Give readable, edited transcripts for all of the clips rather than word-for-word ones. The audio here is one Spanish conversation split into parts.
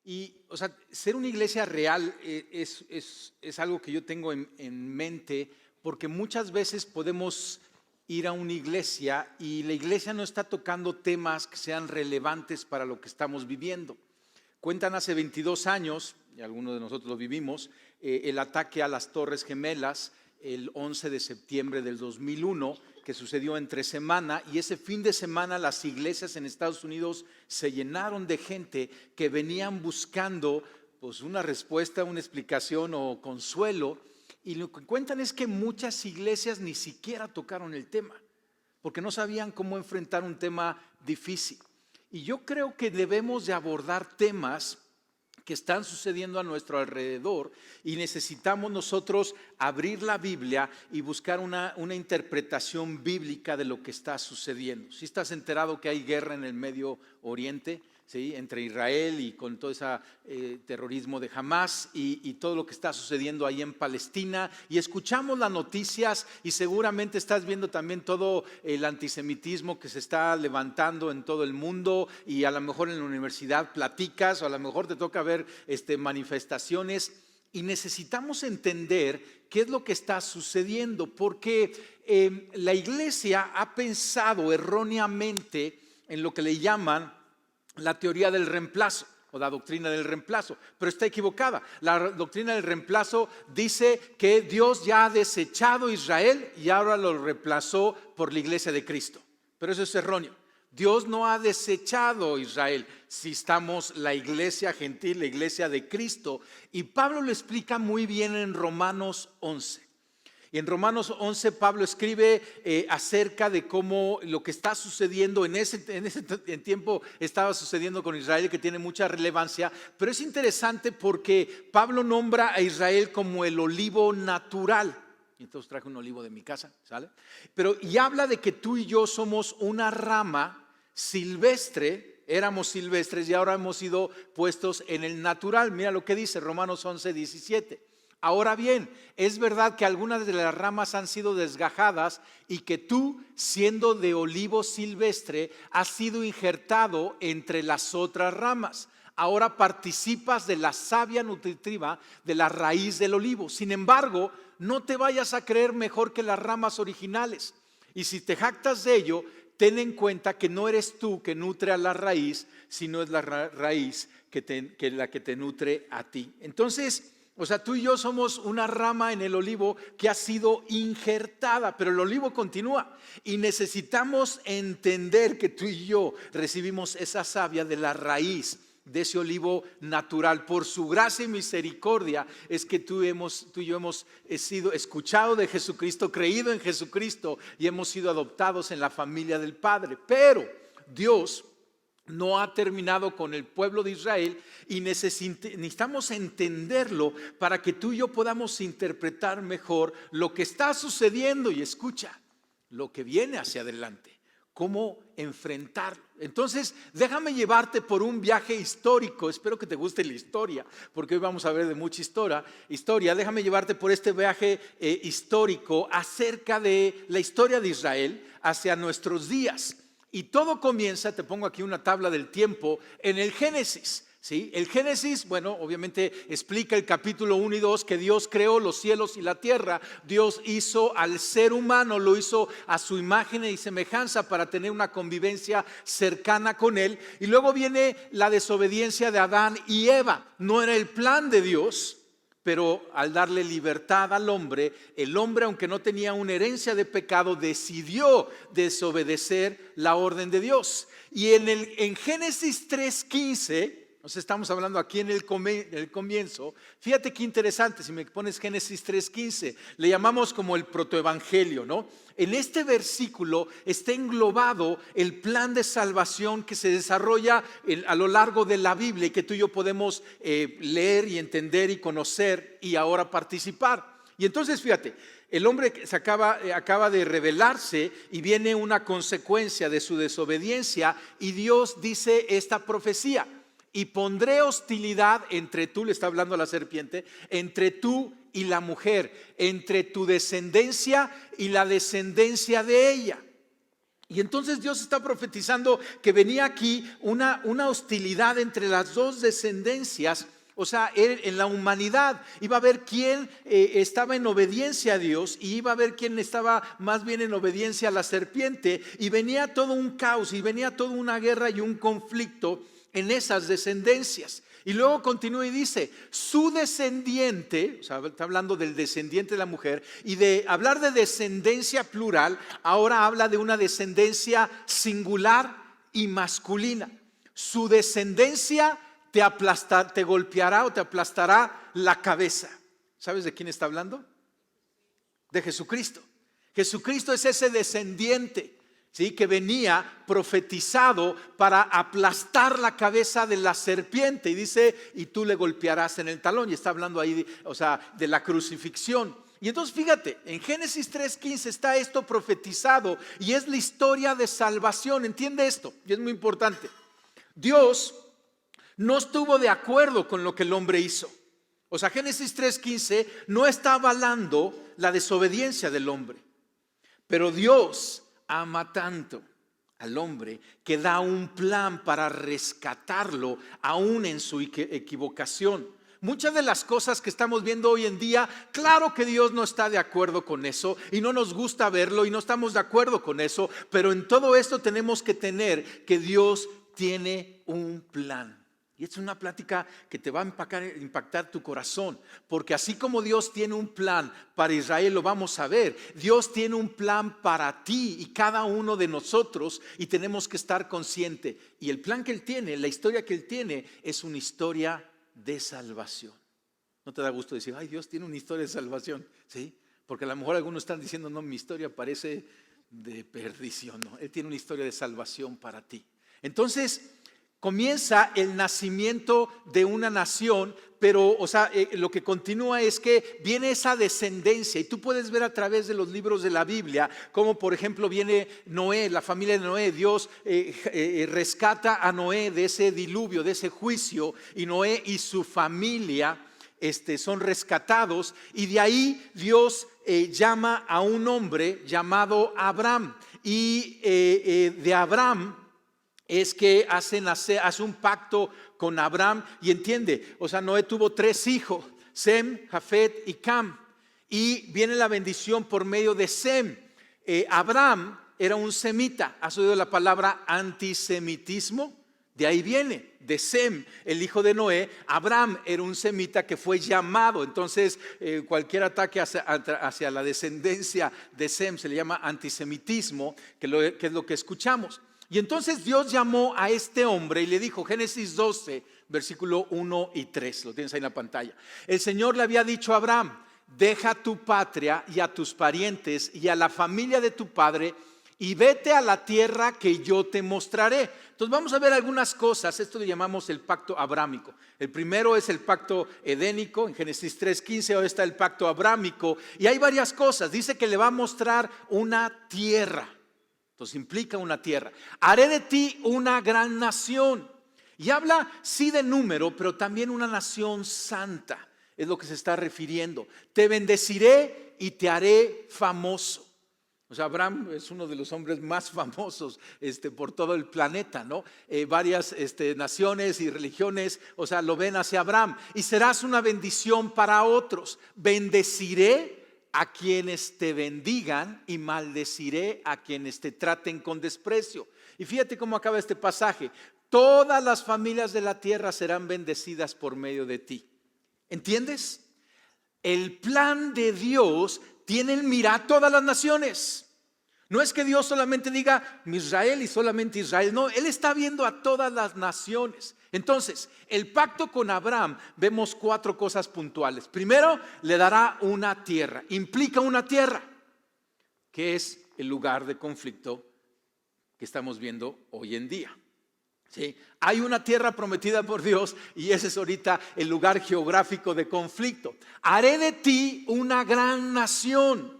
Y, o sea, ser una iglesia real es algo que yo tengo en mente, porque muchas veces podemos ir a una iglesia y la iglesia no está tocando temas que sean relevantes para lo que estamos viviendo. Cuentan hace 22 años, y algunos de nosotros lo vivimos, el ataque a las Torres Gemelas el 11 de septiembre del 2001, que sucedió entre semana, y ese fin de semana las iglesias en Estados Unidos se llenaron de gente que venían buscando pues una respuesta, una explicación o consuelo, y lo que cuentan es que muchas iglesias ni siquiera tocaron el tema, porque no sabían cómo enfrentar un tema difícil. Y yo creo que debemos de abordar temas que están sucediendo a nuestro alrededor y necesitamos nosotros abrir la Biblia y buscar una interpretación bíblica de lo que está sucediendo. ¿Sí estás enterado que hay guerra en el Medio Oriente? ¿Sí? Entre Israel y con todo ese terrorismo de Hamás y todo lo que está sucediendo ahí en Palestina, y escuchamos las noticias y seguramente estás viendo también todo el antisemitismo que se está levantando en todo el mundo, y a lo mejor en la universidad platicas o a lo mejor te toca ver manifestaciones, y necesitamos entender qué es lo que está sucediendo, porque la iglesia ha pensado erróneamente en lo que le llaman la teoría del reemplazo o la doctrina del reemplazo, pero está equivocada. La doctrina del reemplazo dice que Dios ya ha desechado a Israel y ahora lo reemplazó por la iglesia de Cristo, pero eso es erróneo. Dios no ha desechado a Israel si estamos la iglesia gentil, la iglesia de Cristo, y Pablo lo explica muy bien en Romanos 11. Y en Romanos 11 Pablo escribe acerca de cómo lo que está sucediendo en ese tiempo estaba sucediendo con Israel, que tiene mucha relevancia, pero es interesante porque Pablo nombra a Israel como el olivo natural. Y entonces traje un olivo de mi casa, ¿sale? Y habla de que tú y yo somos una rama silvestre, éramos silvestres y ahora hemos sido puestos en el natural. Mira lo que dice Romanos 11, 17. Ahora bien, es verdad que algunas de las ramas han sido desgajadas y que tú, siendo de olivo silvestre, has sido injertado entre las otras ramas. Ahora participas de la savia nutritiva de la raíz del olivo. Sin embargo, no te vayas a creer mejor que las ramas originales. Y si te jactas de ello, ten en cuenta que no eres tú que nutre a la raíz, sino es la raíz que la que te nutre a ti. Entonces, o sea, tú y yo somos una rama en el olivo que ha sido injertada, pero el olivo continúa y necesitamos entender que tú y yo recibimos esa savia de la raíz de ese olivo natural. Por su gracia y misericordia es que tú y yo hemos sido escuchados de Jesucristo, creído en Jesucristo y hemos sido adoptados en la familia del Padre. Pero Dios no ha terminado con el pueblo de Israel y necesitamos entenderlo para que tú y yo podamos interpretar mejor lo que está sucediendo y escucha lo que viene hacia adelante, cómo enfrentarlo. Entonces, déjame llevarte por un viaje histórico. Espero que te guste la historia, porque hoy vamos a ver de mucha historia. Déjame llevarte por este viaje histórico acerca de la historia de Israel hacia nuestros días. Y todo comienza, te pongo aquí una tabla del tiempo, en el Génesis. ¿Sí? El Génesis, bueno, obviamente explica el capítulo 1 y 2 que Dios creó los cielos y la tierra. Dios hizo al ser humano, lo hizo a su imagen y semejanza para tener una convivencia cercana con Él. Y luego viene la desobediencia de Adán y Eva. No era el plan de Dios, pero al darle libertad al hombre, el hombre, aunque no tenía una herencia de pecado, decidió desobedecer la orden de Dios. Y en Génesis 3:15, nos estamos hablando aquí en el comienzo, fíjate qué interesante, si me pones Génesis 3:15, le llamamos como el protoevangelio, ¿no? En este versículo está englobado el plan de salvación que se desarrolla a lo largo de la Biblia y que tú y yo podemos leer y entender y conocer y ahora participar. Y entonces fíjate, el hombre acaba de rebelarse y viene una consecuencia de su desobediencia y Dios dice esta profecía: y pondré hostilidad entre tú, le está hablando a la serpiente, entre tú y la mujer, entre tu descendencia y la descendencia de ella. Y entonces Dios está profetizando que venía aquí una hostilidad entre las dos descendencias. O sea, en la humanidad iba a haber quien estaba en obediencia a Dios y iba a haber quien estaba más bien en obediencia a la serpiente. Y venía todo un caos y venía toda una guerra y un conflicto en esas descendencias. Y luego continúa y dice, su descendiente, o sea, está hablando del descendiente de la mujer, y de hablar de descendencia plural, ahora habla de una descendencia singular y masculina. Su descendencia te golpeará o te aplastará la cabeza. ¿Sabes de quién está hablando? De Jesucristo. Jesucristo es ese descendiente, ¿sí?, que venía profetizado para aplastar la cabeza de la serpiente. Y dice, y tú le golpearás en el talón. Y está hablando ahí, o sea, de la crucifixión. Y entonces fíjate, en Génesis 3:15 está esto profetizado y es la historia de salvación. Entiende esto, y es muy importante. Dios no estuvo de acuerdo con lo que el hombre hizo. O sea, Génesis 3:15 no está avalando la desobediencia del hombre. Pero Dios ama tanto al hombre que da un plan para rescatarlo aún en su equivocación. Muchas de las cosas que estamos viendo hoy en día, claro que Dios no está de acuerdo con eso y no nos gusta verlo y no estamos de acuerdo con eso, pero en todo esto tenemos que tener que Dios tiene un plan. Y es una plática que te va a impactar tu corazón, porque así como Dios tiene un plan para Israel, lo vamos a ver, Dios tiene un plan para ti y cada uno de nosotros, y tenemos que estar conscientes. Y el plan que Él tiene, la historia que Él tiene, es una historia de salvación. ¿No te da gusto decir, ay, Dios tiene una historia de salvación? ¿Sí? Porque a lo mejor algunos están diciendo, no, mi historia parece de perdición. No, Él tiene una historia de salvación para ti. Entonces comienza el nacimiento de una nación, pero lo que continúa es que viene esa descendencia, y tú puedes ver a través de los libros de la Biblia, como por ejemplo viene Noé, la familia de Noé. Dios rescata a Noé de ese diluvio, de ese juicio, y Noé y su familia son rescatados, y de ahí Dios llama a un hombre llamado Abraham, y de Abraham es que hace un pacto con Abraham. Y entiende, o sea, Noé tuvo 3 hijos, Sem, Jafet y Cam, y viene la bendición por medio de Sem. Abraham era un semita. ¿Has oído la palabra antisemitismo? De ahí viene, de Sem, el hijo de Noé. Abraham era un semita que fue llamado. Entonces cualquier ataque hacia la descendencia de Sem se le llama antisemitismo, que es lo que escuchamos. Y entonces Dios llamó a este hombre y le dijo, Génesis 12, versículo 1 y 3, lo tienes ahí en la pantalla. El Señor le había dicho a Abraham, deja tu patria y a tus parientes y a la familia de tu padre y vete a la tierra que yo te mostraré. Entonces vamos a ver algunas cosas. Esto le llamamos el pacto abrámico. El primero es el pacto edénico, en Génesis 3:15, ahora está el pacto abrámico, y hay varias cosas. Dice que le va a mostrar una tierra. Entonces implica una tierra. Haré de ti una gran nación. Y habla sí de número, pero también una nación santa. Es lo que se está refiriendo. Te bendeciré y te haré famoso. O sea, Abraham es uno de los hombres más famosos por todo el planeta, ¿no? Varias naciones y religiones, o sea, lo ven hacia Abraham. Y serás una bendición para otros. Bendeciré a quienes te bendigan y maldeciré a quienes te traten con desprecio. Y fíjate cómo acaba este pasaje. Todas las familias de la tierra serán bendecidas por medio de ti. ¿Entiendes? El plan de Dios tiene en mira a todas las naciones. No es que Dios solamente diga Israel y solamente Israel. No, Él está viendo a todas las naciones. Entonces, el pacto con Abraham, vemos 4 cosas puntuales. Primero, le dará una tierra. Implica una tierra, que es el lugar de conflicto que estamos viendo hoy en día. ¿Sí? Hay una tierra prometida por Dios y ese es ahorita el lugar geográfico de conflicto. Haré de ti una gran nación.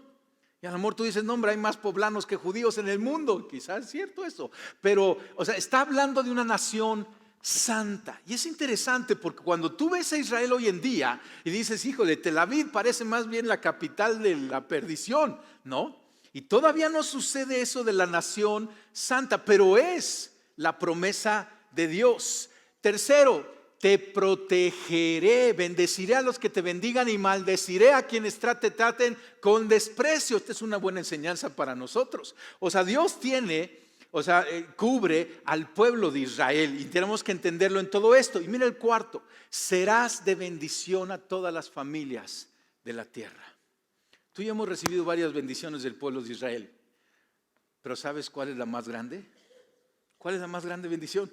Y a lo mejor tú dices, no, hombre, hay más poblanos que judíos en el mundo. Quizás es cierto eso, pero está hablando de una nación santa. Y es interesante porque cuando tú ves a Israel hoy en día y dices, híjole, Tel Aviv parece más bien la capital de la perdición, ¿no? Y todavía no sucede eso de la nación santa, pero es la promesa de Dios. Tercero, te protegeré, bendeciré a los que te bendigan y maldeciré a quienes traten con desprecio. Esta es una buena enseñanza para nosotros. O sea, Dios cubre al pueblo de Israel y tenemos que entenderlo en todo esto. Y mira el cuarto, serás de bendición a todas las familias de la tierra. Tú y yo hemos recibido varias bendiciones del pueblo de Israel, pero ¿sabes cuál es la más grande? ¿Cuál es la más grande bendición?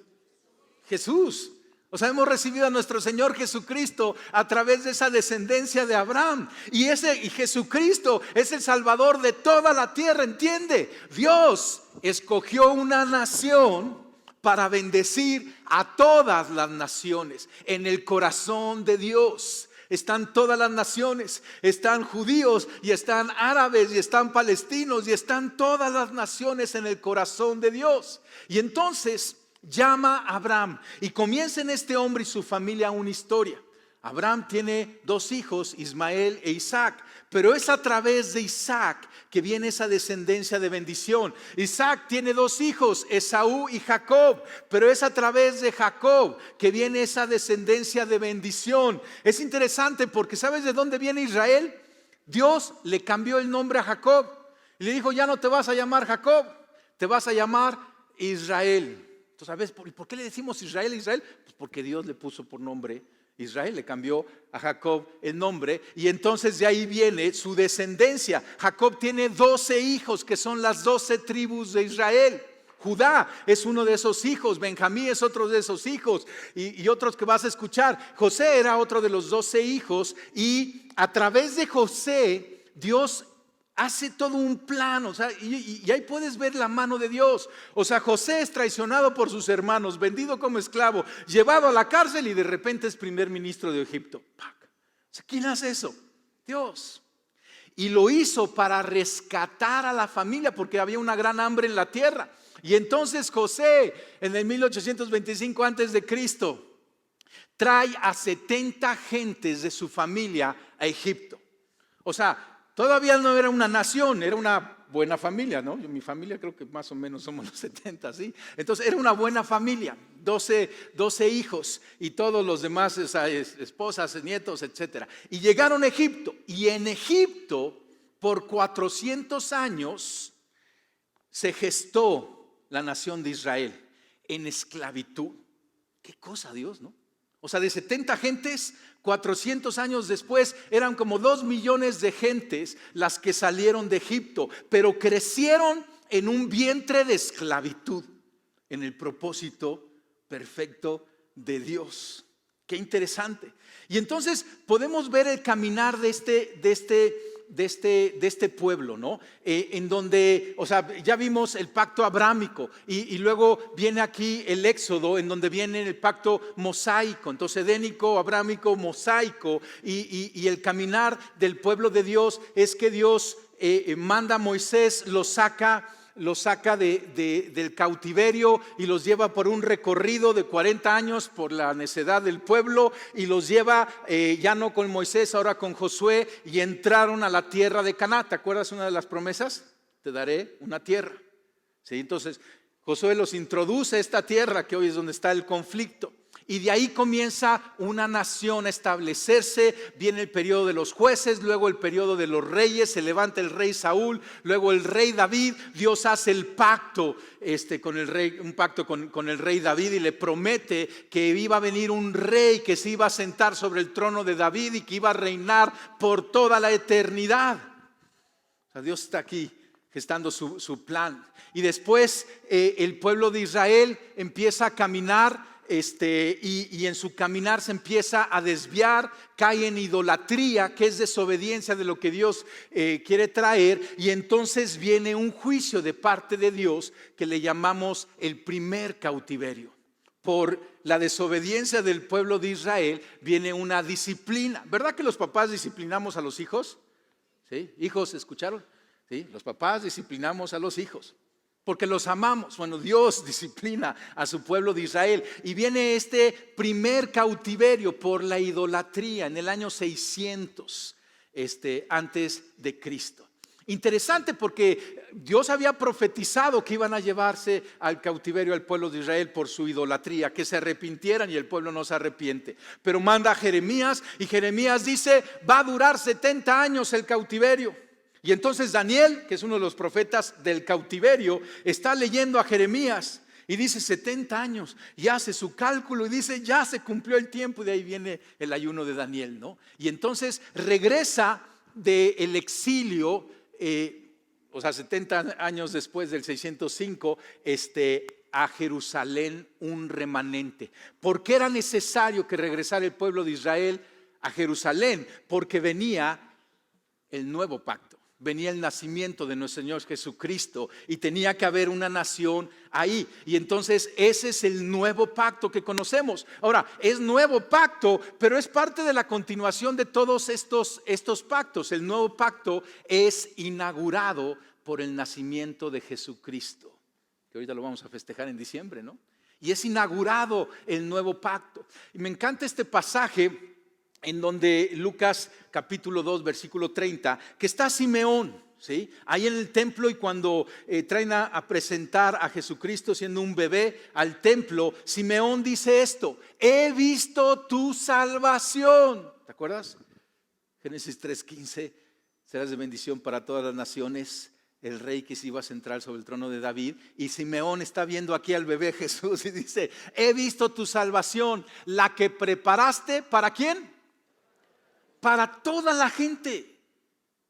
Jesús. O sea, hemos recibido a nuestro Señor Jesucristo a través de esa descendencia de Abraham. Y Jesucristo es el Salvador de toda la tierra, ¿entiende? Dios escogió una nación para bendecir a todas las naciones. En el corazón de Dios están todas las naciones, están judíos y están árabes y están palestinos y están todas las naciones en el corazón de Dios. Y entonces llama a Abraham y comienza en este hombre y su familia una historia. Abraham tiene dos hijos, Ismael e Isaac, pero es a través de Isaac que viene esa descendencia de bendición. Isaac tiene dos hijos, Esaú y Jacob, pero es a través de Jacob que viene esa descendencia de bendición. Es interesante porque ¿sabes de dónde viene Israel? Dios le cambió el nombre a Jacob y le dijo, ya no te vas a llamar Jacob, te vas a llamar Israel. Entonces, ¿sabes por qué le decimos Israel? Pues porque Dios le puso por nombre Israel, le cambió a Jacob el nombre y entonces de ahí viene su descendencia. Jacob tiene 12 hijos que son las 12 tribus de Israel. Judá es uno de esos hijos, Benjamín es otro de esos hijos y otros que vas a escuchar. José era otro de los 12 hijos y a través de José Dios hace todo un plan, o sea, y ahí puedes ver la mano de Dios. O sea, José es traicionado por sus hermanos, vendido como esclavo, llevado a la cárcel y de repente es primer ministro de Egipto. ¡Pac! O sea, ¿quién hace eso? Dios. Y lo hizo para rescatar a la familia porque había una gran hambre en la tierra. Y entonces José, en el 1825 antes de Cristo, trae a 70 gentes de su familia a Egipto. O sea, todavía no era una nación, era una buena familia, ¿no? Mi familia creo que más o menos somos los 70, ¿sí? Entonces era una buena familia, 12 hijos y todos los demás, esposas, nietos, etc. Y llegaron a Egipto y en Egipto por 400 años se gestó la nación de Israel en esclavitud. Qué cosa Dios, ¿no? O sea, de 70 gentes, 400 años después, eran como 2 millones de gentes las que salieron de Egipto, pero crecieron en un vientre de esclavitud, en el propósito perfecto de Dios. Qué interesante. Y entonces podemos ver el caminar de este pueblo, ¿no? En donde, o sea, ya vimos el pacto abrámico y luego viene aquí el Éxodo, en donde viene el pacto mosaico, entonces edénico, abrámico, mosaico, y el caminar del pueblo de Dios es que Dios manda a Moisés, los saca del cautiverio y los lleva por un recorrido de 40 años por la necedad del pueblo y los lleva ya no con Moisés, ahora con Josué, y entraron a la tierra de Canaán. ¿Te acuerdas una de las promesas? Te daré una tierra. ¿Sí? Entonces Josué los introduce a esta tierra que hoy es donde está el conflicto. Y de ahí comienza una nación a establecerse. Viene el periodo de los jueces, luego el periodo de los reyes. Se levanta el rey Saúl, luego el rey David. Dios hace el pacto con el rey, un pacto con el rey David y le promete que iba a venir un rey que se iba a sentar sobre el trono de David y que iba a reinar por toda la eternidad. O sea, Dios está aquí gestando su plan. Y después el pueblo de Israel empieza a caminar. Y en su caminar se empieza a desviar, cae en idolatría, que es desobediencia de lo que Dios quiere traer, y entonces viene un juicio de parte de Dios que le llamamos el primer cautiverio. Por la desobediencia del pueblo de Israel viene una disciplina. ¿Verdad que los papás disciplinamos a los hijos? ¿Sí? ¿Hijos escucharon? ¿Sí? Los papás disciplinamos a los hijos porque los amamos. Bueno, Dios disciplina a su pueblo de Israel y viene este primer cautiverio por la idolatría en el año 600 antes de Cristo. Interesante porque Dios había profetizado que iban a llevarse al cautiverio al pueblo de Israel por su idolatría, que se arrepintieran, y el pueblo no se arrepiente. Pero manda a Jeremías y Jeremías dice, va a durar 70 años el cautiverio. Y entonces Daniel, que es uno de los profetas del cautiverio, está leyendo a Jeremías y dice 70 años, y hace su cálculo y dice, ya se cumplió el tiempo, y de ahí viene el ayuno de Daniel, ¿no? Y entonces regresa del exilio, o sea, 70 años después del 605, a Jerusalén un remanente. ¿Por qué era necesario que regresara el pueblo de Israel a Jerusalén? Porque venía el nuevo pacto, venía el nacimiento de nuestro Señor Jesucristo y tenía que haber una nación ahí. Y entonces ese es el nuevo pacto que conocemos. Ahora, es nuevo pacto, pero es parte de la continuación de todos estos pactos. El nuevo pacto es inaugurado por el nacimiento de Jesucristo, que ahorita lo vamos a festejar en diciembre, ¿no? Y es inaugurado el nuevo pacto. Y me encanta este pasaje en donde Lucas capítulo 2 versículo 30, que está Simeón, ¿sí? Ahí en el templo, y cuando traen a presentar a Jesucristo siendo un bebé al templo, Simeón dice esto: he visto tu salvación. ¿Te acuerdas? Génesis 3:15, serás de bendición para todas las naciones, el rey que se iba a sentar sobre el trono de David. Y Simeón está viendo aquí al bebé Jesús y dice: he visto tu salvación, la que preparaste, ¿para quién? Para toda la gente.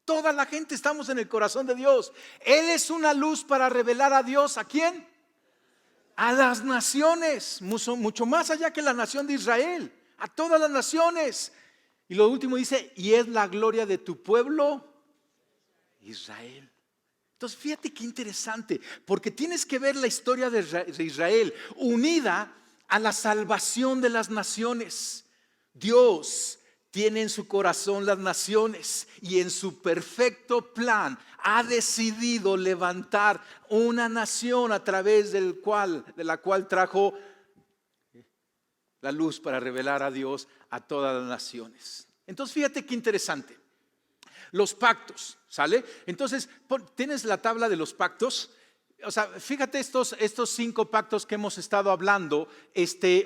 Toda la gente estamos en el corazón de Dios. Él es una luz para revelar a Dios. ¿A quién? A las naciones, mucho más allá que la nación de Israel, a todas las naciones. Y lo último dice: y es la gloria de tu pueblo Israel. Entonces fíjate qué interesante, porque tienes que ver la historia de Israel unida a la salvación de las naciones. Dios tiene en su corazón las naciones y en su perfecto plan ha decidido levantar una nación a través de la cual trajo la luz para revelar a Dios a todas las naciones. Entonces fíjate qué interesante. Los pactos, ¿sale? Entonces, tienes la tabla de los pactos. O sea, fíjate estos 5 pactos que hemos estado hablando.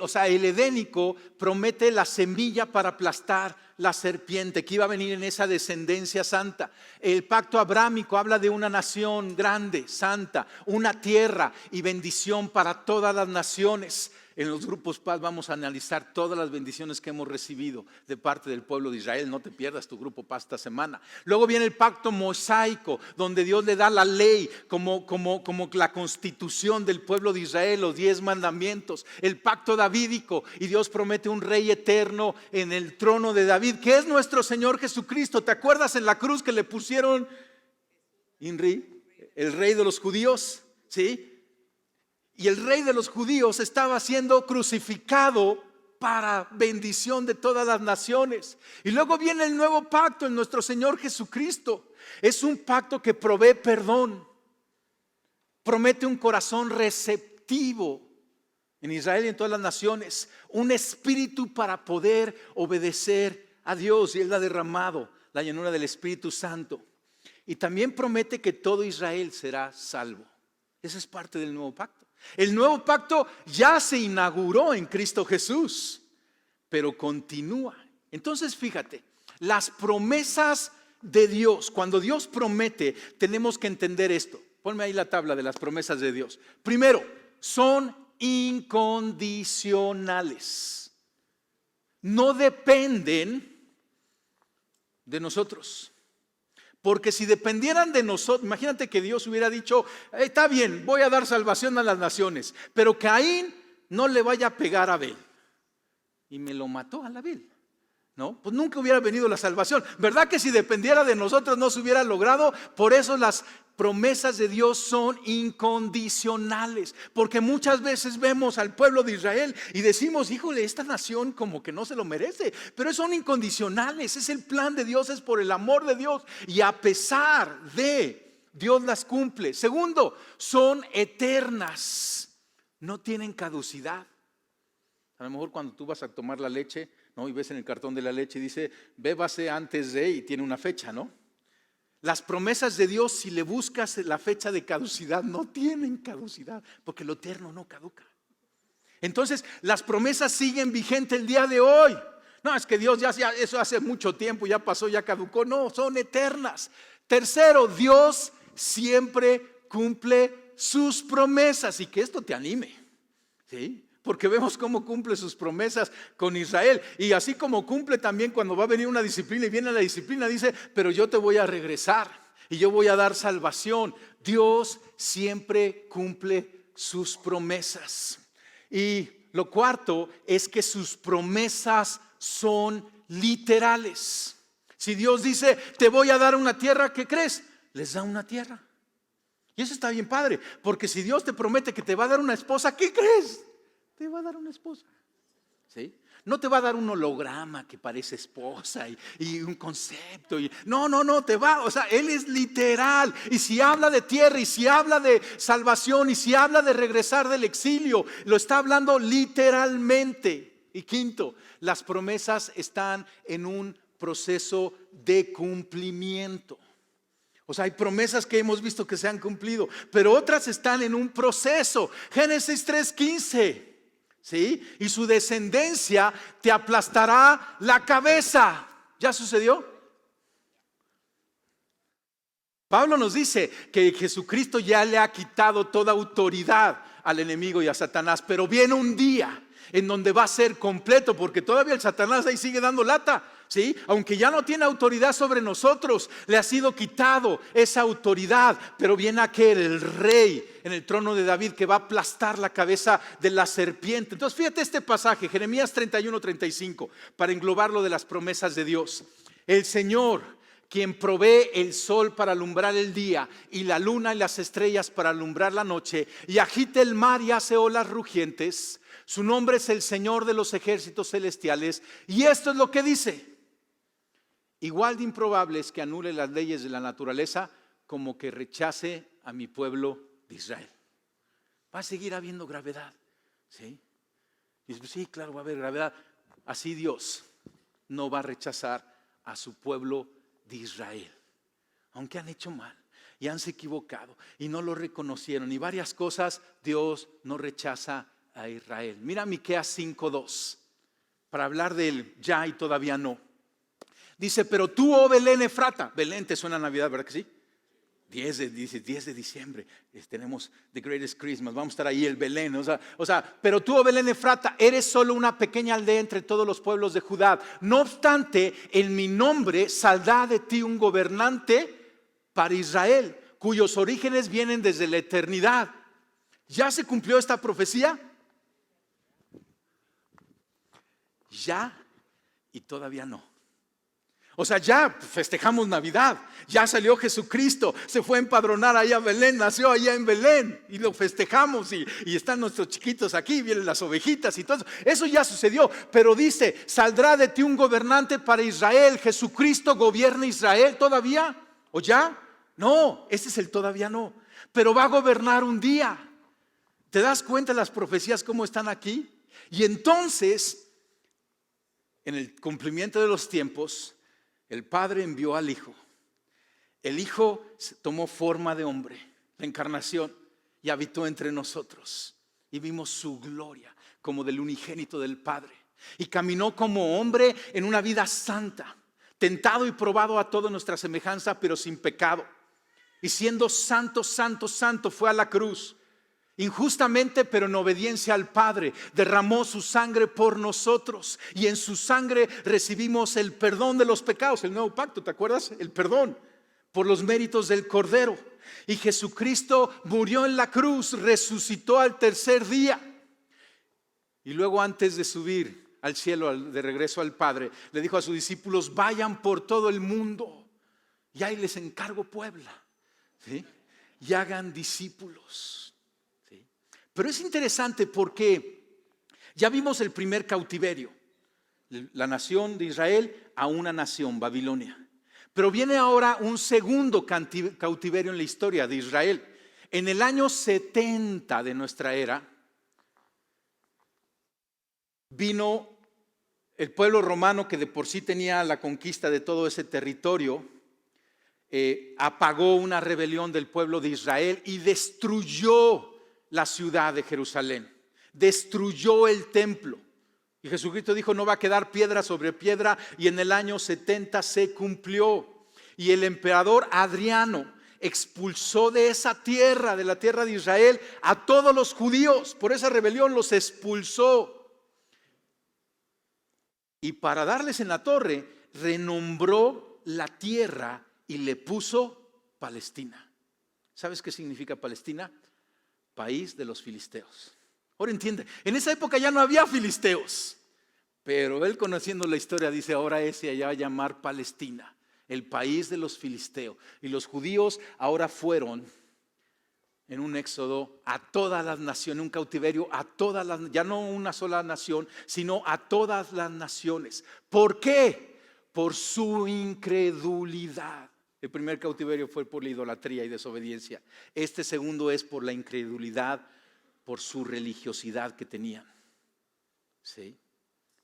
O sea, el edénico promete la semilla para aplastar la serpiente que iba a venir en esa descendencia santa. El pacto abrámico habla de una nación grande, santa, una tierra y bendición para todas las naciones. En los grupos Paz vamos a analizar todas las bendiciones que hemos recibido de parte del pueblo de Israel. No te pierdas tu grupo Paz esta semana. Luego viene el pacto mosaico, donde Dios le da la ley como la constitución del pueblo de Israel, los 10 mandamientos. El pacto davídico, y Dios promete un rey eterno en el trono de David, que es nuestro Señor Jesucristo. ¿Te acuerdas en la cruz que le pusieron Inri, el rey de los judíos? ¿Sí? Y el rey de los judíos estaba siendo crucificado para bendición de todas las naciones. Y luego viene el nuevo pacto en nuestro Señor Jesucristo. Es un pacto que provee perdón, promete un corazón receptivo en Israel y en todas las naciones, un espíritu para poder obedecer a Dios, y Él ha derramado la llenura del Espíritu Santo. Y también promete que todo Israel será salvo. Esa es parte del nuevo pacto. El nuevo pacto ya se inauguró en Cristo Jesús, pero continúa. Entonces fíjate, las promesas de Dios, cuando Dios promete, tenemos que entender esto. Ponme ahí la tabla de las promesas de Dios. Primero, son incondicionales. No dependen de nosotros. Porque si dependieran de nosotros, imagínate que Dios hubiera dicho: está bien, voy a dar salvación a las naciones, pero Caín no le vaya a pegar a Abel. Y me lo mató a Abel. ¿No? Pues nunca hubiera venido la salvación. ¿Verdad que si dependiera de nosotros no se hubiera logrado? Por eso las promesas de Dios son incondicionales, porque muchas veces vemos al pueblo de Israel y decimos: híjole, esta nación como que no se lo merece, pero son incondicionales, es el plan de Dios, es por el amor de Dios, y a pesar de Dios las cumple. Segundo, son eternas, no tienen caducidad. A lo mejor cuando tú vas a tomar la leche, ¿no? Y ves en el cartón de la leche, dice: bébase antes de, y tiene una fecha, ¿no? Las promesas de Dios, si le buscas la fecha de caducidad, no tienen caducidad, porque lo eterno no caduca. Entonces, las promesas siguen vigentes el día de hoy. No, es que Dios ya eso hace mucho tiempo, ya pasó, ya caducó. No, son eternas. Tercero, Dios siempre cumple sus promesas, y que esto te anime, ¿sí? Porque vemos cómo cumple sus promesas con Israel. Y así como cumple también cuando va a venir una disciplina y viene la disciplina, dice, pero yo te voy a regresar y yo voy a dar salvación. Dios siempre cumple sus promesas. Y lo cuarto es que sus promesas son literales. Si Dios dice, te voy a dar una tierra, ¿qué crees? Les da una tierra. Y eso está bien padre, porque si Dios te promete que te va a dar una esposa, ¿qué crees? Te va a dar una esposa, ¿sí? No te va a dar un holograma que parece esposa y un concepto. No, te va, o sea, Él es literal. Y si habla de tierra, y si habla de salvación, y si habla de regresar del exilio, lo está hablando literalmente. Y quinto, las promesas están en un proceso de cumplimiento. O sea, hay promesas que hemos visto que se han cumplido, pero otras están en un proceso. Génesis 3:15. ¿Sí? Y su descendencia te aplastará la cabeza. ¿Ya sucedió? Pablo nos dice que Jesucristo ya le ha quitado toda autoridad al enemigo y a Satanás, pero viene un día en donde va a ser completo, porque todavía el Satanás ahí sigue dando lata, ¿sí? Aunque ya no tiene autoridad sobre nosotros, le ha sido quitado esa autoridad, pero viene aquel, el rey en el trono de David, que va a aplastar la cabeza de la serpiente. Entonces fíjate este pasaje, Jeremías 31:35, para englobar lo de las promesas de Dios. El Señor, quien provee el sol para alumbrar el día, y la luna y las estrellas para alumbrar la noche, y agita el mar y hace olas rugientes. Su nombre es el Señor de los ejércitos celestiales. Y esto es lo que dice: igual de improbable es que anule las leyes de la naturaleza como que rechace a mi pueblo de Israel. Va a seguir habiendo gravedad, ¿sí? Y dice, sí, claro, va a haber gravedad. Así Dios no va a rechazar a su pueblo de Israel, aunque han hecho mal y han se equivocado y no lo reconocieron y varias cosas. Dios no rechaza a Israel. Mira Miqueas 5:2, para hablar del ya y todavía no. Dice, pero tú, oh Belén Efrata. Belén te suena a Navidad, ¿verdad que sí? 10 de diciembre tenemos The Greatest Christmas, vamos a estar ahí, el Belén, o sea, pero tú, oh Belén Efrata, eres solo una pequeña aldea entre todos los pueblos de Judá. No obstante, en mi nombre saldrá de ti un gobernante para Israel, cuyos orígenes vienen desde la eternidad. ¿Ya se cumplió esta profecía? Ya y todavía no. O sea, ya festejamos Navidad, ya salió Jesucristo, se fue a empadronar allá a Belén, nació allá en Belén y lo festejamos y están nuestros chiquitos aquí, vienen las ovejitas y todo eso. Eso ya sucedió, pero dice, saldrá de ti un gobernante para Israel. ¿Jesucristo gobierna Israel todavía? ¿O ya? No, ese es el todavía no, pero va a gobernar un día. ¿Te das cuenta de las profecías cómo están aquí? Y entonces, en el cumplimiento de los tiempos, el Padre envió al Hijo. El Hijo tomó forma de hombre, la encarnación, y habitó entre nosotros. Y vimos su gloria como del unigénito del Padre. Y caminó como hombre en una vida santa, tentado y probado a toda nuestra semejanza, pero sin pecado. Y siendo santo, santo, santo, fue a la cruz. Injustamente, pero en obediencia al Padre, derramó su sangre por nosotros, y en su sangre recibimos el perdón de los pecados, el nuevo pacto, ¿te acuerdas? El perdón por los méritos del Cordero. Y Jesucristo murió en la cruz, resucitó al tercer día, y luego, antes de subir al cielo, de regreso al Padre, le dijo a sus discípulos: vayan por todo el mundo y ahí les encargo Puebla, ¿sí? Y hagan discípulos. Pero es interesante porque ya vimos el primer cautiverio, la nación de Israel a una nación, Babilonia. Pero viene ahora un segundo cautiverio en la historia de Israel. En el año 70 de nuestra era, vino el pueblo romano, que de por sí tenía la conquista de todo ese territorio. apagó una rebelión del pueblo de Israel y destruyó la ciudad de Jerusalén, destruyó el templo. Y Jesucristo dijo: no va a quedar piedra sobre piedra, y en el año 70 se cumplió. Y el emperador Adriano expulsó de esa tierra, de la tierra de Israel, a todos los judíos. Por esa rebelión los expulsó. Y para darles en la torre, renombró la tierra y le puso Palestina. ¿Sabes qué significa Palestina? País de los filisteos. Ahora entiende, en esa época ya no había filisteos, pero él, conociendo la historia, dice: ahora ese allá va a llamar Palestina, el país de los filisteos. Y los judíos ahora fueron en un éxodo a todas las naciones, un cautiverio a todas las, ya no una sola nación, sino a todas las naciones. ¿Por qué? Por su incredulidad. El primer cautiverio fue por la idolatría y desobediencia. Este segundo es por la incredulidad, por su religiosidad que tenían. ¿Sí?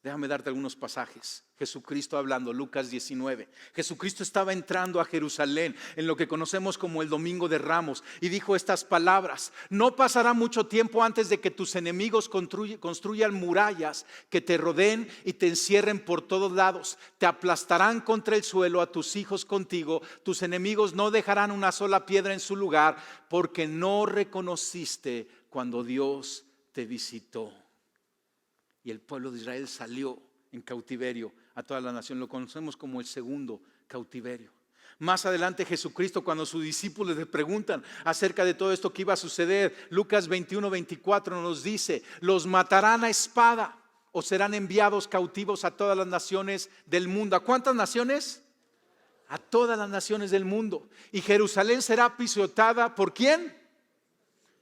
Déjame darte algunos pasajes. Jesucristo hablando, Lucas 19. Jesucristo estaba entrando a Jerusalén en lo que conocemos como el Domingo de Ramos, y dijo estas palabras: no pasará mucho tiempo antes de que tus enemigos construyan murallas que te rodeen y te encierren por todos lados. Te aplastarán contra el suelo, a tus hijos contigo. Tus enemigos no dejarán una sola piedra en su lugar, porque no reconociste cuando Dios te visitó. Y el pueblo de Israel salió en cautiverio a toda la nación. Lo conocemos como el segundo cautiverio. Más adelante Jesucristo, cuando sus discípulos le preguntan acerca de todo esto que iba a suceder, Lucas 21-24 nos dice: los matarán a espada o serán enviados cautivos a todas las naciones del mundo. ¿A cuántas naciones? A todas las naciones del mundo. Y Jerusalén será pisoteada ¿por quién?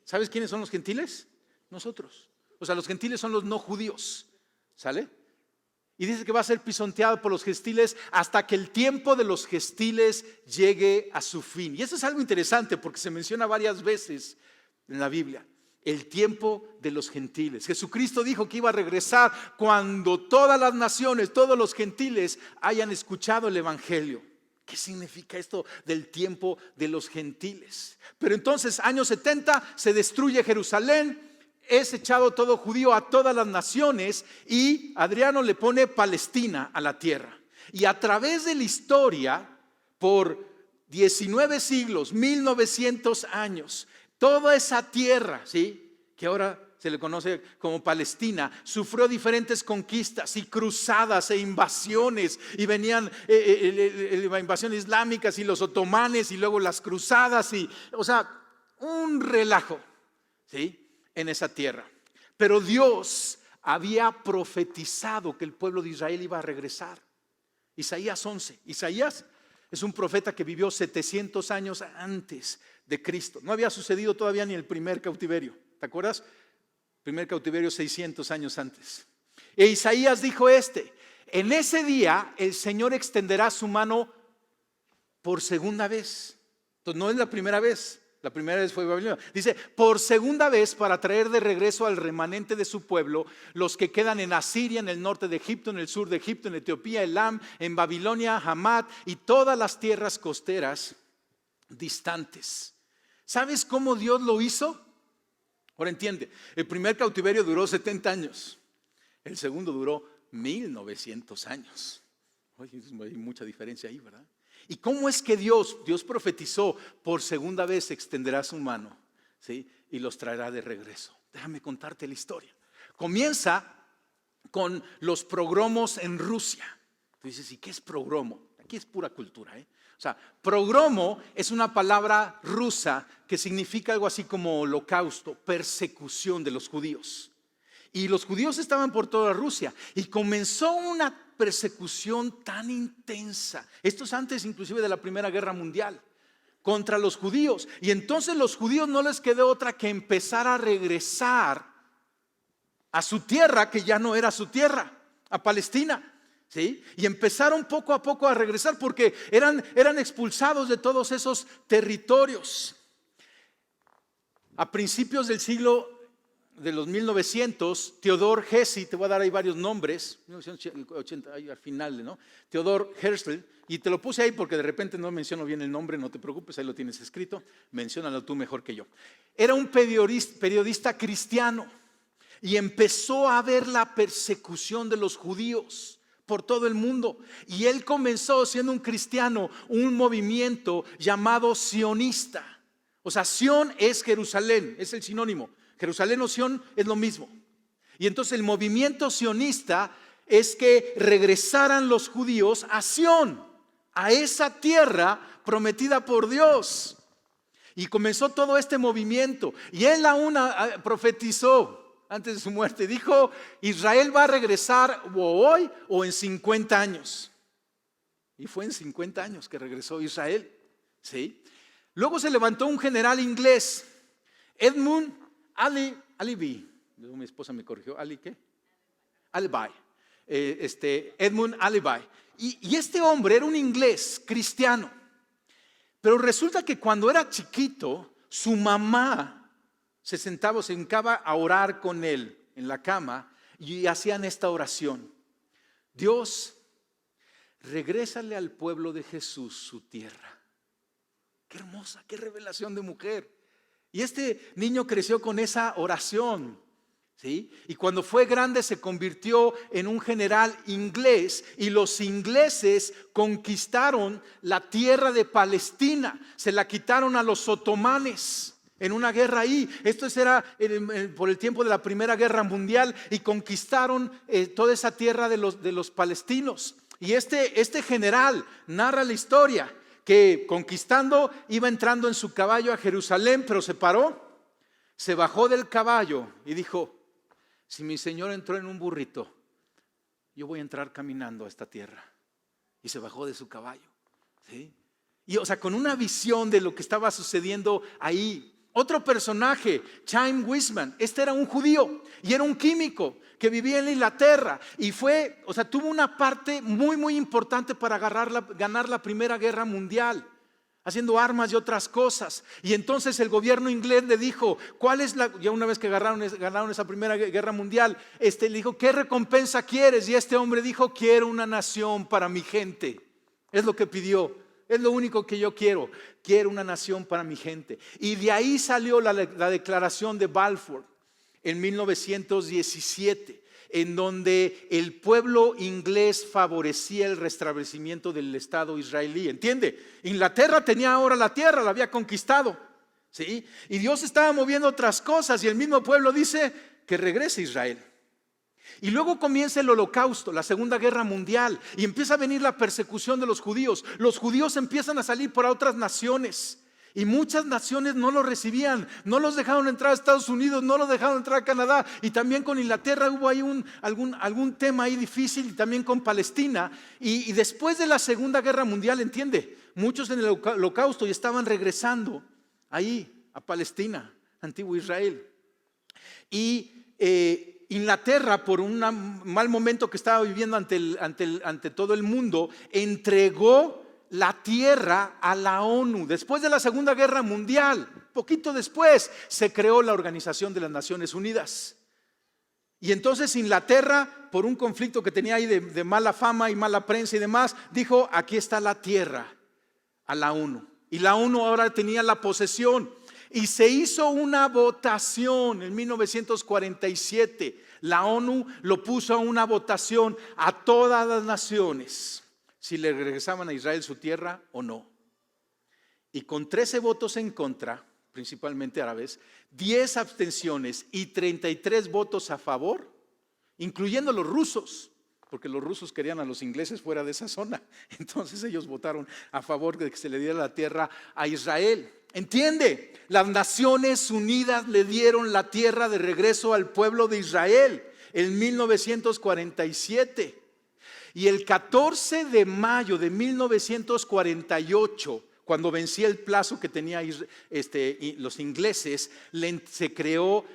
¿Sabes quiénes son los gentiles? Nosotros. O sea, los gentiles son los no judíos. ¿Sale? Y dice que va a ser pisoteado por los gentiles hasta que el tiempo de los gentiles llegue a su fin. Y eso es algo interesante porque se menciona varias veces en la Biblia. El tiempo de los gentiles. Jesucristo dijo que iba a regresar cuando todas las naciones, todos los gentiles hayan escuchado el evangelio. ¿Qué significa esto del tiempo de los gentiles? Pero entonces, año 70, se destruye Jerusalén. Es echado todo judío a todas las naciones, y Adriano le pone Palestina a la tierra. Y a través de la historia, por 19 siglos, 1900 años, toda esa tierra, ¿sí?, que ahora se le conoce como Palestina, sufrió diferentes conquistas y cruzadas e invasiones. Y venían invasiones islámicas y los otomanes, y luego las cruzadas, y, o sea, un relajo, ¿sí?, en esa tierra. Pero Dios había profetizado que el pueblo de Israel iba a regresar. Isaías 11. Isaías es un profeta que vivió 700 años antes de Cristo. No había sucedido todavía ni el primer cautiverio. ¿Te acuerdas? Primer cautiverio 600 años antes. E Isaías dijo en ese día el Señor extenderá su mano por segunda vez. Entonces no es la primera vez. La primera vez fue Babilonia. Dice, por segunda vez, para traer de regreso al remanente de su pueblo, los que quedan en Asiria, en el norte de Egipto, en el sur de Egipto, en Etiopía, Elam, en Babilonia, Hamat y todas las tierras costeras distantes. ¿Sabes cómo Dios lo hizo? Ahora entiende, el primer cautiverio duró 70 años. El segundo duró 1900 años. Oye, hay mucha diferencia ahí, ¿verdad? ¿Y cómo es que Dios profetizó? Por segunda vez extenderá su mano, ¿sí?, y los traerá de regreso. Déjame contarte la historia. Comienza con los pogromos en Rusia. Tú dices, ¿y qué es pogromo? Aquí es pura cultura, ¿eh? O sea, pogromo es una palabra rusa que significa algo así como holocausto, persecución de los judíos. Y los judíos estaban por toda Rusia, y comenzó una persecución tan intensa. Esto es antes inclusive de la Primera Guerra Mundial, contra los judíos. Y entonces los judíos no les quedó otra que empezar a regresar a su tierra, que ya no era su tierra, a Palestina. ¿Sí? Y empezaron poco a poco a regresar porque eran expulsados de todos esos territorios. A principios del siglo de los 1900, Theodor Hesse, te voy a dar ahí varios nombres, 1980, ahí al final, ¿no? Theodor Herzl, y te lo puse ahí porque de repente no menciono bien el nombre, no te preocupes, ahí lo tienes escrito, menciónalo tú mejor que yo. Era un periodista cristiano y empezó a ver la persecución de los judíos por todo el mundo. Y él comenzó, siendo un cristiano, un movimiento llamado sionista. O sea, Sión es Jerusalén, es el sinónimo. Jerusalén o Sión es lo mismo. Y entonces el movimiento sionista es que regresaran los judíos a Sión, a esa tierra prometida por Dios. Y comenzó todo este movimiento. Y él aún profetizó antes de su muerte. Dijo, Israel va a regresar o hoy o en 50 años. Y fue en 50 años que regresó Israel. ¿Sí? Luego se levantó un general inglés, Edmund Alibi. Mi esposa me corrigió. ¿Ali qué? Alibi. Edmund Alibi. Y este hombre era un inglés cristiano. Pero resulta que cuando era chiquito, su mamá se hincaba a orar con él en la cama y hacían esta oración. Dios, regrésale al pueblo de Jesús su tierra. Qué hermosa, qué revelación de mujer. Y este niño creció con esa oración, ¿sí? Y cuando fue grande se convirtió en un general inglés y los ingleses conquistaron la tierra de Palestina, se la quitaron a los otomanes en una guerra ahí. Esto era por el tiempo de la Primera Guerra Mundial y conquistaron toda esa tierra de los palestinos. Y este general narra la historia que conquistando iba entrando en su caballo a Jerusalén, pero se paró, se bajó del caballo y dijo, si mi Señor entró en un burrito, yo voy a entrar caminando a esta tierra. Y se bajó de su caballo, ¿sí? Y o sea, con una visión de lo que estaba sucediendo ahí. Otro personaje, Chaim Weizmann, este era un judío y era un químico que vivía en Inglaterra y tuvo una parte muy muy importante para ganar la Primera Guerra Mundial, haciendo armas y otras cosas. Y entonces el gobierno inglés le dijo, ya una vez que ganaron esa Primera Guerra Mundial, le dijo, ¿qué recompensa quieres? Y este hombre dijo, quiero una nación para mi gente. Es lo que pidió. Es lo único que yo quiero una nación para mi gente. Y de ahí salió la declaración de Balfour en 1917, en donde el pueblo inglés favorecía el restablecimiento del Estado israelí. ¿Entiende? Inglaterra tenía ahora la tierra, la había conquistado, ¿sí? Y Dios estaba moviendo otras cosas y el mismo pueblo dice que regrese Israel. Y luego comienza el Holocausto, la Segunda Guerra Mundial, y empieza a venir la persecución de los judíos. Los judíos empiezan a salir por otras naciones y muchas naciones no los recibían, no los dejaron entrar a Estados Unidos, no los dejaron entrar a Canadá, y también con Inglaterra hubo ahí algún tema ahí difícil, y también con Palestina. Y después de la Segunda Guerra Mundial, ¿entiende? Muchos en el Holocausto y estaban regresando ahí a Palestina, antiguo Israel. Y Inglaterra, por un mal momento que estaba viviendo ante todo el mundo, entregó la tierra a la ONU. Después de la Segunda Guerra Mundial, poquito después, se creó la Organización de las Naciones Unidas. Y entonces Inglaterra, por un conflicto que tenía ahí de mala fama y mala prensa y demás, dijo, aquí está la tierra, a la ONU. Y la ONU ahora tenía la posesión. Y se hizo una votación en 1947. La ONU lo puso a una votación a todas las naciones, si le regresaban a Israel su tierra o no. Y con 13 votos en contra, principalmente árabes, 10 abstenciones y 33 votos a favor, incluyendo los rusos, porque los rusos querían a los ingleses fuera de esa zona. Entonces ellos votaron a favor de que se le diera la tierra a Israel. ¿Entiende? Las Naciones Unidas le dieron la tierra de regreso al pueblo de Israel en 1947. Y el 14 de mayo de 1948, cuando vencía el plazo que tenían los ingleses,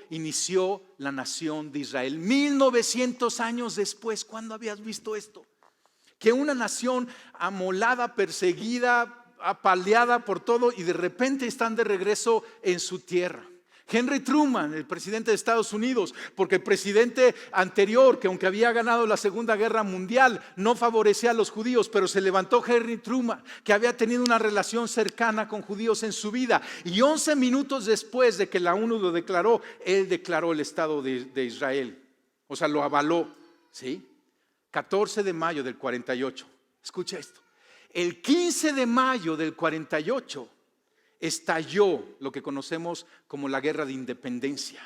inició la nación de Israel. 1900 años después. ¿Cuándo habías visto esto? Que una nación amolada, perseguida, apaleada por todo, y de repente están de regreso en su tierra. Henry Truman, el presidente de Estados Unidos, porque el presidente anterior, que aunque había ganado la Segunda Guerra Mundial, no favorecía a los judíos, pero se levantó Henry Truman, que había tenido una relación cercana con judíos en su vida, y 11 minutos después de que la ONU lo declaró, él declaró el Estado de Israel, o sea, lo avaló, ¿sí? 14 de mayo del 48, escucha esto, el 15 de mayo del 48, estalló lo que conocemos como la Guerra de Independencia.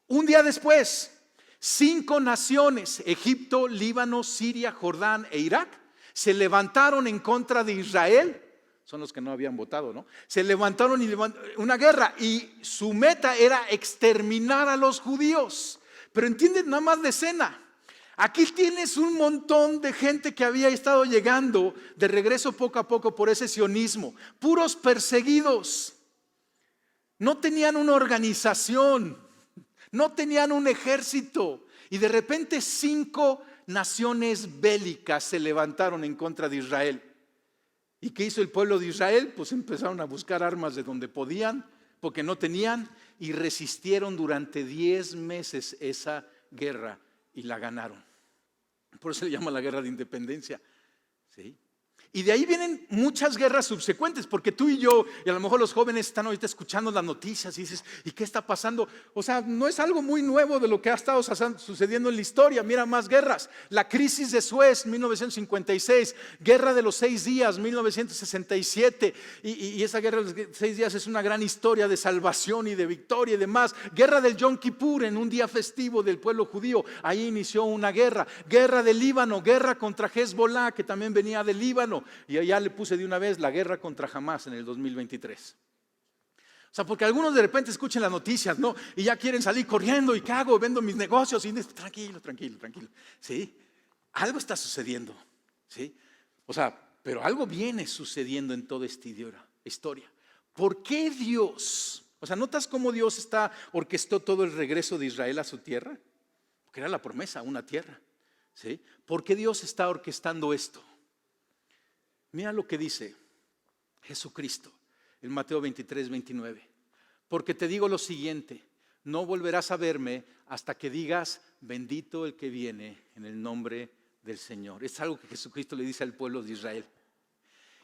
Un día después, 5 naciones, Egipto, Líbano, Siria, Jordán e Irak, se levantaron en contra de Israel. Son los que no habían votado, ¿no? Se levantaron una guerra y su meta era exterminar a los judíos. Pero entienden nada más de escena. Aquí tienes un montón de gente que había estado llegando de regreso poco a poco por ese sionismo, puros perseguidos. No tenían una organización, no tenían un ejército, y de repente 5 naciones bélicas se levantaron en contra de Israel. ¿Y qué hizo el pueblo de Israel? Pues empezaron a buscar armas de donde podían, porque no tenían, y resistieron durante 10 meses esa guerra y la ganaron. Por eso se le llama la Guerra de Independencia, ¿sí? Y de ahí vienen muchas guerras subsecuentes, porque tú y yo, y a lo mejor los jóvenes están ahorita escuchando las noticias y dices, ¿y qué está pasando? O sea, no es algo muy nuevo de lo que ha estado sucediendo en la historia. Mira, más guerras. La crisis de Suez, 1956, Guerra de los 6 días, 1967, y esa guerra de los 6 días es una gran historia de salvación y de victoria y demás. Guerra del Yom Kippur, en un día festivo del pueblo judío, ahí inició una guerra. Guerra del Líbano, guerra contra Hezbollah, que también venía del Líbano. Y allá le puse de una vez la guerra contra Hamás en el 2023. O sea, porque algunos de repente escuchan las noticias, ¿no? Y ya quieren salir corriendo. ¿Y qué hago? Vendo mis negocios. Y tranquilo. ¿Sí? Algo está sucediendo. ¿Sí? O sea, pero algo viene sucediendo en toda esta historia. ¿Por qué Dios? O sea, ¿notas cómo Dios orquestó todo el regreso de Israel a su tierra? Porque era la promesa, una tierra. ¿Sí? ¿Por qué Dios está orquestando esto? Mira lo que dice Jesucristo en Mateo 23, 29. Porque te digo lo siguiente, no volverás a verme hasta que digas, bendito el que viene en el nombre del Señor. Es algo que Jesucristo le dice al pueblo de Israel.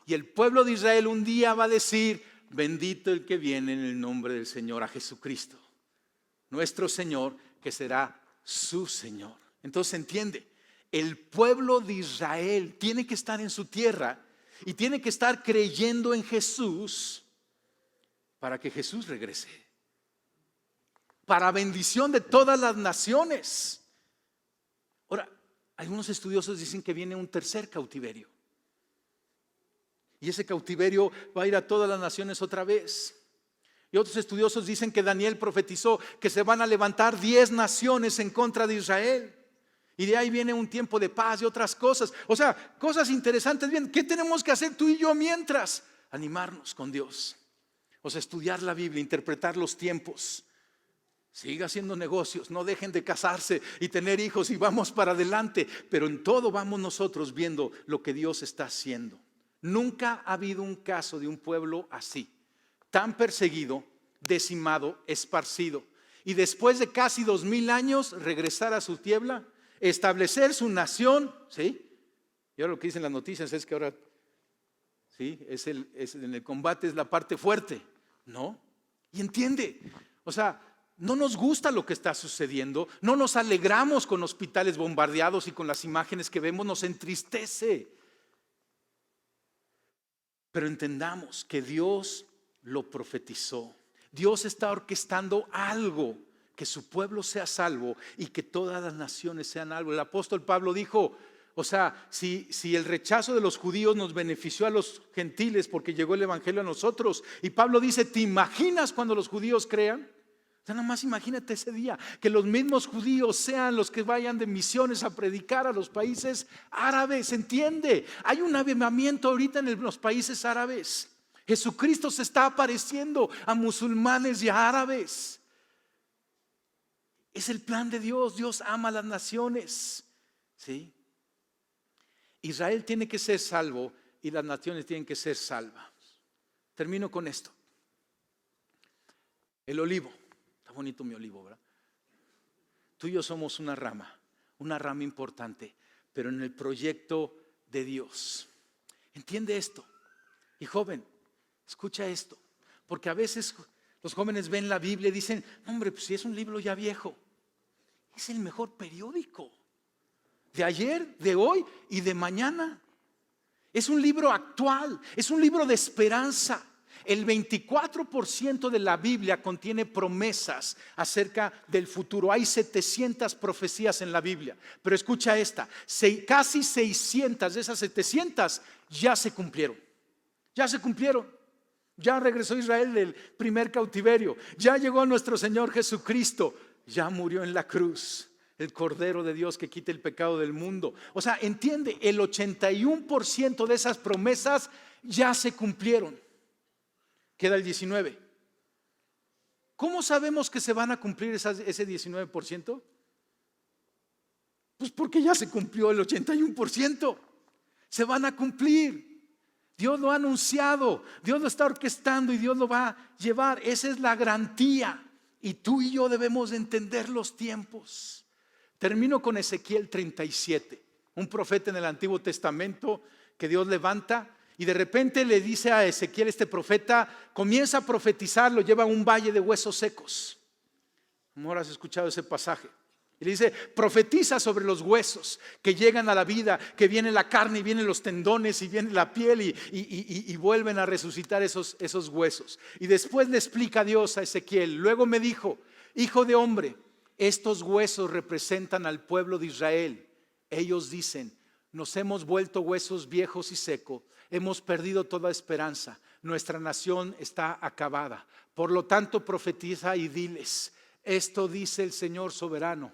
Y el pueblo de Israel un día va a decir, bendito el que viene en el nombre del Señor, a Jesucristo, nuestro Señor, que será su Señor. Entonces entiende, el pueblo de Israel tiene que estar en su tierra y tiene que estar creyendo en Jesús para que Jesús regrese, para bendición de todas las naciones. Ahora, algunos estudiosos dicen que viene un tercer cautiverio, y ese cautiverio va a ir a todas las naciones otra vez. Y otros estudiosos dicen que Daniel profetizó que se van a levantar 10 naciones en contra de Israel. Y de ahí viene un tiempo de paz y otras cosas. O sea, cosas interesantes. Bien, ¿qué tenemos que hacer tú y yo mientras? Animarnos con Dios. O sea, estudiar la Biblia, interpretar los tiempos. Siga haciendo negocios, no dejen de casarse y tener hijos y vamos para adelante. Pero en todo vamos nosotros viendo lo que Dios está haciendo. Nunca ha habido un caso de un pueblo así, tan perseguido, decimado, esparcido. Y después de casi 2000 años regresar a su tierra, establecer su nación, ¿sí? Y ahora lo que dicen las noticias es que ahora, ¿sí? En el combate es la parte fuerte, ¿no? Y entiende, o sea, no nos gusta lo que está sucediendo, no nos alegramos con hospitales bombardeados y con las imágenes que vemos, nos entristece. Pero entendamos que Dios lo profetizó. Dios está orquestando algo, que su pueblo sea salvo y que todas las naciones sean salvos. El apóstol Pablo dijo, o sea, si el rechazo de los judíos nos benefició a los gentiles porque llegó el evangelio a nosotros, y Pablo dice, ¿te imaginas cuando los judíos crean? O sea, nada más imagínate ese día, que los mismos judíos sean los que vayan de misiones a predicar a los países árabes. ¿Entiende? Hay un avivamiento ahorita en los países árabes. Jesucristo se está apareciendo a musulmanes y a árabes. Es el plan de Dios. Dios ama a las naciones, ¿sí? Israel tiene que ser salvo y las naciones tienen que ser salvas. Termino con esto. El olivo. Está bonito mi olivo, ¿verdad? Tú y yo somos una rama importante, pero en el proyecto de Dios. Entiende esto. Y joven, escucha esto, porque a veces los jóvenes ven la Biblia y dicen, hombre, pues si es un libro ya viejo, es el mejor periódico de ayer, de hoy y de mañana. Es un libro actual, es un libro de esperanza. El 24% de la Biblia contiene promesas acerca del futuro. Hay 700 profecías en la Biblia, pero escucha esta, casi 600 de esas 700 ya se cumplieron. Ya se cumplieron. Ya regresó Israel del primer cautiverio. Ya llegó nuestro Señor Jesucristo. Ya murió en la cruz, el Cordero de Dios que quita el pecado del mundo. O sea, entiende, el 81% de esas promesas ya se cumplieron. Queda el 19%. ¿Cómo sabemos que se van a cumplir ese 19%? Pues porque ya se cumplió el 81%. Se van a cumplir. Dios lo ha anunciado, Dios lo está orquestando y Dios lo va a llevar. Esa es la garantía. Y tú y yo debemos de entender los tiempos. Termino con Ezequiel 37, un profeta en el Antiguo Testamento que Dios levanta y de repente le dice a Ezequiel, este profeta, comienza a profetizar, lo lleva a un valle de huesos secos. ¿Cómo has escuchado ese pasaje? Y le dice, profetiza sobre los huesos que llegan a la vida, que viene la carne y vienen los tendones y viene la piel y vuelven a resucitar esos huesos. Y después le explica a Dios a Ezequiel, luego me dijo, hijo de hombre, estos huesos representan al pueblo de Israel. Ellos dicen, nos hemos vuelto huesos viejos y secos, hemos perdido toda esperanza, nuestra nación está acabada. Por lo tanto profetiza y diles, esto dice el Señor soberano.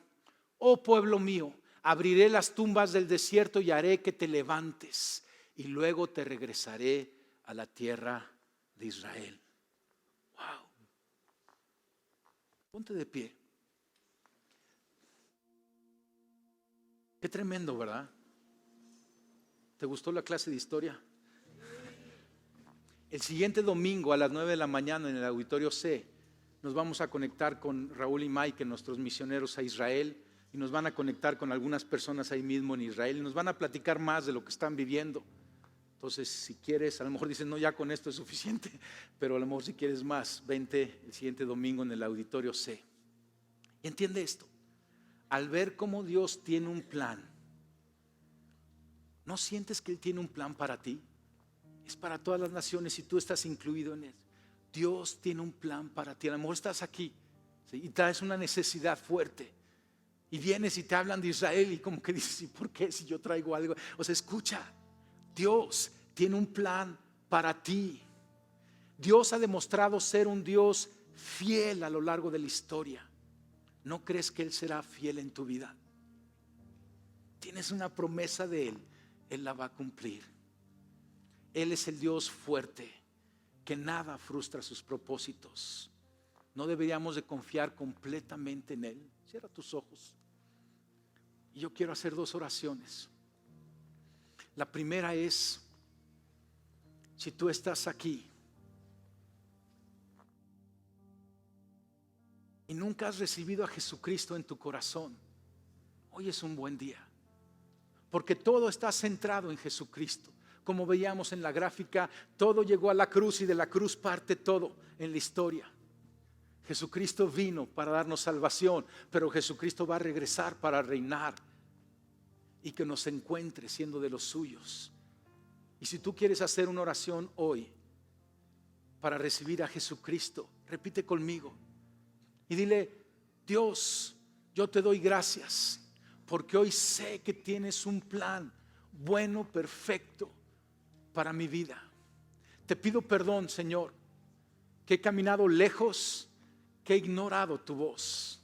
Oh pueblo mío, abriré las tumbas del desierto y haré que te levantes y luego te regresaré a la tierra de Israel. Wow. Ponte de pie. Qué tremendo, ¿verdad? ¿Te gustó la clase de historia? El siguiente domingo a las 9 de la mañana en el auditorio C nos vamos a conectar con Raúl y Mike, nuestros misioneros a Israel. Y nos van a conectar con algunas personas ahí mismo en Israel y nos van a platicar más de lo que están viviendo. Entonces, si quieres, a lo mejor dicen, no, ya con esto es suficiente, pero a lo mejor si quieres más, vente el siguiente domingo en el auditorio C. Y entiende esto, al ver cómo Dios tiene un plan, ¿no sientes que Él tiene un plan para ti? Es para todas las naciones y tú estás incluido en Él. Dios tiene un plan para ti. A lo mejor estás aquí, ¿sí? Y traes una necesidad fuerte. Y vienes y te hablan de Israel y como que dices, ¿y por qué si yo traigo algo? O sea, escucha, Dios tiene un plan para ti. Dios ha demostrado ser un Dios fiel a lo largo de la historia. ¿No crees que Él será fiel en tu vida? Tienes una promesa de Él, Él la va a cumplir. Él es el Dios fuerte, que nada frustra sus propósitos. No deberíamos de confiar completamente en Él. Cierra tus ojos. Y yo quiero hacer 2 oraciones. La primera es, si tú estás aquí y nunca has recibido a Jesucristo en tu corazón, hoy es un buen día. Porque todo está centrado en Jesucristo. Como veíamos en la gráfica, todo llegó a la cruz y de la cruz parte todo en la historia. Jesucristo vino para darnos salvación, pero Jesucristo va a regresar para reinar y que nos encuentre siendo de los suyos. Y si tú quieres hacer una oración hoy para recibir a Jesucristo, repite conmigo y dile, Dios, yo te doy gracias porque hoy sé que tienes un plan bueno, perfecto para mi vida. Te pido perdón, Señor, que he caminado lejos, que he ignorado tu voz.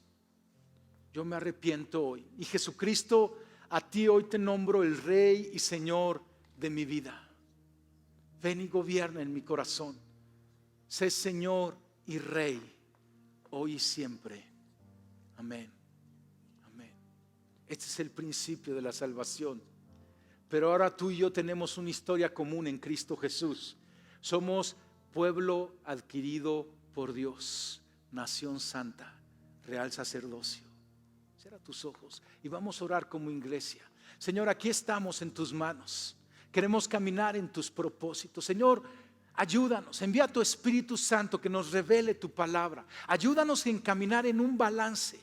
Yo me arrepiento hoy. Y Jesucristo, a ti hoy te nombro el Rey y Señor de mi vida. Ven y gobierna en mi corazón. Sé Señor y Rey, hoy y siempre. Amén. Amén. Este es el principio de la salvación. Pero ahora tú y yo tenemos una historia común en Cristo Jesús. Somos pueblo adquirido por Dios, nación santa, real sacerdocio. Cierra tus ojos y vamos a orar como iglesia. Señor, aquí estamos en tus manos. Queremos caminar en tus propósitos. Señor, ayúdanos, envía a tu Espíritu Santo que nos revele tu palabra. Ayúdanos a caminar en un balance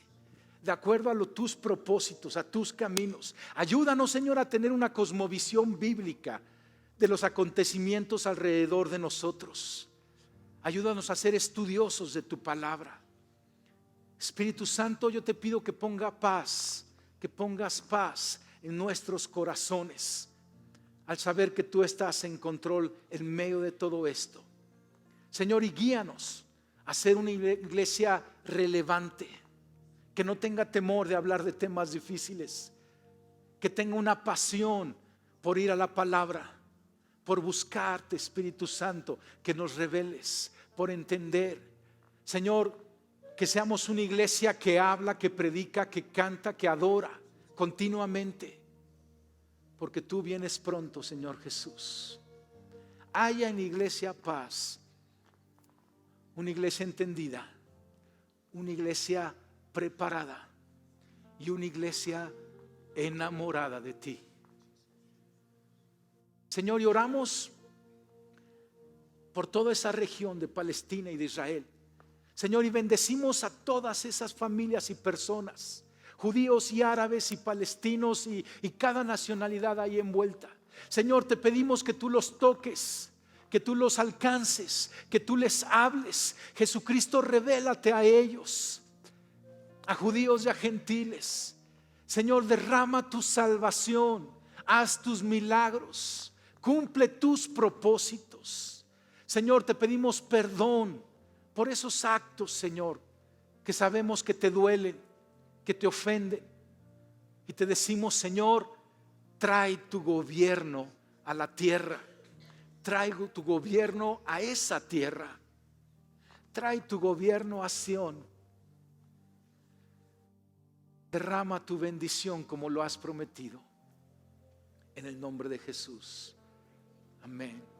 de acuerdo a tus propósitos, a tus caminos. Ayúdanos, Señor, a tener una cosmovisión bíblica de los acontecimientos alrededor de nosotros. Ayúdanos a ser estudiosos de tu palabra. Espíritu Santo, yo te pido que pongas paz en nuestros corazones al saber que tú estás en control en medio de todo esto. Señor, y guíanos a ser una iglesia relevante, que no tenga temor de hablar de temas difíciles, que tenga una pasión por ir a la palabra, por buscarte, Espíritu Santo, que nos reveles, por entender. Señor, que seamos una iglesia que habla, que predica, que canta, que adora continuamente, porque tú vienes pronto, Señor Jesús. Haya en la iglesia paz, una iglesia entendida, una iglesia preparada y una iglesia enamorada de ti. Señor, y oramos por toda esa región de Palestina y de Israel. Señor, y bendecimos a todas esas familias y personas, judíos y árabes y palestinos y cada nacionalidad ahí envuelta. Señor, te pedimos que tú los toques, que tú los alcances, que tú les hables. Jesucristo, revélate a ellos, a judíos y a gentiles. Señor, derrama tu salvación, haz tus milagros, cumple tus propósitos. Señor, te pedimos perdón por esos actos, Señor, que sabemos que te duelen, que te ofenden. Y te decimos, Señor, trae tu gobierno a la tierra. Trae tu gobierno a esa tierra. Trae tu gobierno a Sión. Derrama tu bendición como lo has prometido. En el nombre de Jesús. Amén.